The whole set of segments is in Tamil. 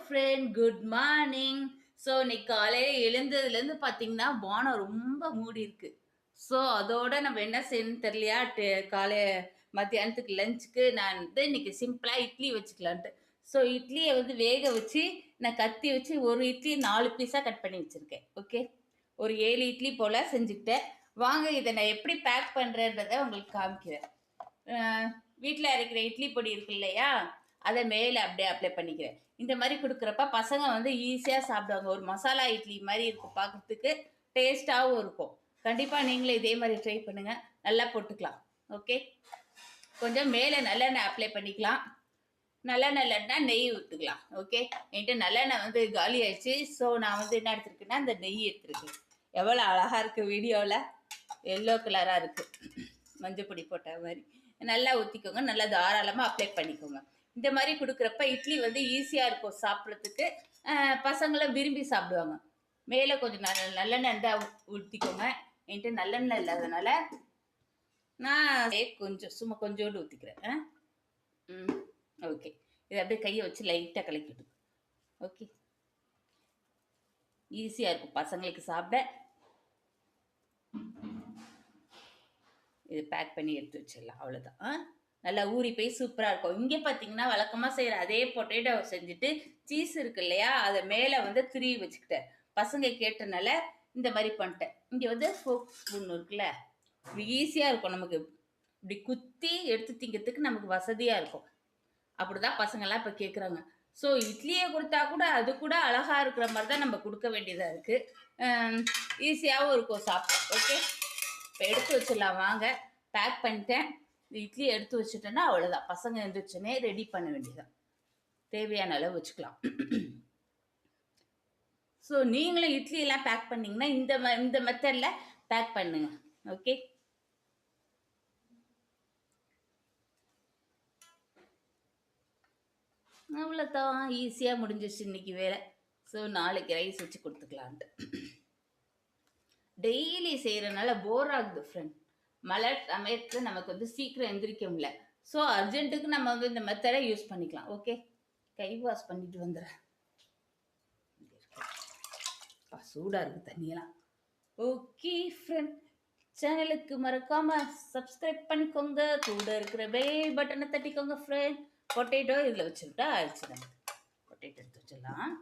Friend, good morning. ஸோ இன்னைக்கு காலையில எழுந்ததுலேருந்து பார்த்தீங்கன்னா, வானம் ரொம்ப மூடி இருக்கு. ஸோ அதோட நம்ம என்ன செய்யணும்னு தெரியலையா, காலை மத்தியானத்துக்கு லஞ்சுக்கு நான் வந்து இன்னைக்கு சிம்பிளா இட்லி வச்சுக்கலான்ட்டு. ஸோ இட்லிய வந்து வேக வச்சு, நான் கத்தி வச்சு ஒரு இட்லி 4 பீஸா கட் பண்ணி வச்சிருக்கேன். ஓகே. ஒரு 7 இட்லி போல செஞ்சுக்கிட்டேன். வாங்க இத நான் எப்படி பேக் பண்றேன்றத உங்களுக்கு காமிக்கிறேன். அ வீட்ல அரைக்கிற இட்லி பொடி இருக்கு இல்லையா? அத மேல அப்படியே அப்ளை பண்ணிக்கிறேன். இந்த மாரி குடுக்குறப்ப பசங்க வந்து ஈஸியா சாப்பிடுவாங்க. ஒரு மசாலா இட்லி மாரி இருக்கும் பார்க்கறதுக்கு. டேஸ்ட்டாவும் இருக்கும். கண்டிப்பா நீங்களும் இதே மாரி ட்ரை பண்ணுங்க. நல்லா போட்டுக்கலாம். ஓகே. கொஞ்சம் மேல நல்லெண்ணெய் அப்ளை பண்ணிக்கலாம். நல்லெண்ணெய் இல்லன்னா நெய் ஊத்திக்கலாம். ஓகே. என்கிட்ட நல்லெண்ணெய் வந்து காலி ஆயிடுச்சு. ஸோ நான் வந்து என்ன எடுத்திருக்கேன்னா, இந்த நெய் எடுத்திருக்கேன். எவ்வளோ அழகா இருக்கு வீடியோல. எல்லோ கலரா இருக்கு. மஞ்சள் பொடி போட்ட மாரி. நல்லா ஊத்திக்கோங்க. நல்லா தாராளமா அப்ளை பண்ணிக்கோங்க. இந்த மாரி குடுக்குறப்ப இட்லி வந்து ஈஸியா இருக்கும் சாப்பிடுறதுக்கு. பசங்களும் விரும்பி சாப்பிடுவாங்க. மேல கொஞ்சம் நல்லெண்ணெய் இருந்தா ஊத்திக்கோங்க. என்கிட்ட நல்லெண்ணெய் இல்லாதனால நான் கொஞ்சம் சும்மா கொஞ்சோண்டு ஊத்திக்கிறேன். ஓகே. இத அப்படியே கைய வச்சு லைட்டா கலக்கி விடுங்க. ஓகே. ஈஸியா இருக்கும் பசங்களுக்கு சாப்பிட. இது பேக் பண்ணி எடுத்து வச்சிடலாம். அவ்வளோதான். நல்லா ஊறி போய் சூப்பரா இருக்கும். இங்க பார்த்தீங்கன்னா, வழக்கமா செய்ற அதே பொட்டேட்டோவ செஞ்சுட்டு, சீஸ் இருக்கு இல்லையா? அத மேல வந்து திருவி வச்சுக்கிட்டேன். பசங்க கேட்டனால இந்த மாரி பண்ணிட்டேன். இங்க வந்து ஃபோர்க் ஸ்பூன் இருக்குல்ல, இப்படி ஈஸியா இருக்கும் நமக்கு. இப்படி குத்தி எடுத்து திங்கிறதுக்கு நமக்கு வசதியா இருக்கும். அப்படிதான் பசங்கலாம் இப்ப கேட்குறாங்க. ஸோ இட்லிய குடுத்தா கூட, அது கூட அழகா இருக்கிற மாரி தான் நம்ம குடுக்க வேண்டியதா இருக்கு. அ ஈஸியாவும் இருக்கும் சாப்பிட. ஓகே. இப்போ எடுத்து வச்சிடலாம் வாங்க. பேக் பண்ணிட்டேன். இட்லி எடுத்து வச்சுட்டேன்னா அவ்வளோதான். பசங்க எழுந்திரிச்சோனே ரெடி பண்ண வேண்டியதுதான். தேவையான அளவு வச்சுக்கலாம். ஸோ நீங்களும் இட்லியெல்லாம் பேக் பண்ணீங்கன்னா, இந்த மெத்தடில் பேக் பண்ணுங்க. ஓகே. அவ்வளோதான். ஈஸியாக முடிஞ்சிருச்சு இன்னைக்கு வேலை. ஸோ நாளைக்கு ரைஸ் வச்சு கொடுத்துக்கலான்ட்டு. டெய்லி செய்கிறனால போர் ஆகுது ஃப்ரெண்ட். மழை சமயத்தில் நமக்கு வந்து சீக்கிரம் எந்திரிக்க முடியல. ஸோ அர்ஜென்ட்டுக்கு நம்ம வந்து இந்த மெத்தடை யூஸ் பண்ணிக்கலாம். ஓகே. கை வாஷ் பண்ணிட்டு வந்துடுறேன். சூடாக இருக்குது தண்ணியெல்லாம். Okay friend. சேனலுக்கு மறக்காம சப்ஸ்கிரைப் பண்ணிக்கோங்க. கூட இருக்கிற பெல் பட்டனை தட்டிக்கோங்க ஃப்ரெண்ட். பொட்டேட்டோ இதில் வச்சுக்கிட்டா ஆயிடுச்சு. நமக்கு பொட்டேட்டோ எடுத்து வச்சிடலாம்.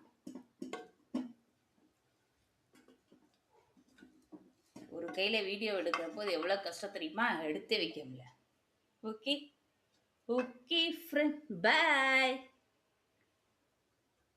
ஒரு கையில் வீடியோ எடுக்கிற போது எவ்வளோ கஷ்டம் தெரியுமா? எடுத்தே வைக்க முடியல. ஓகே. Okay friend. பாய்.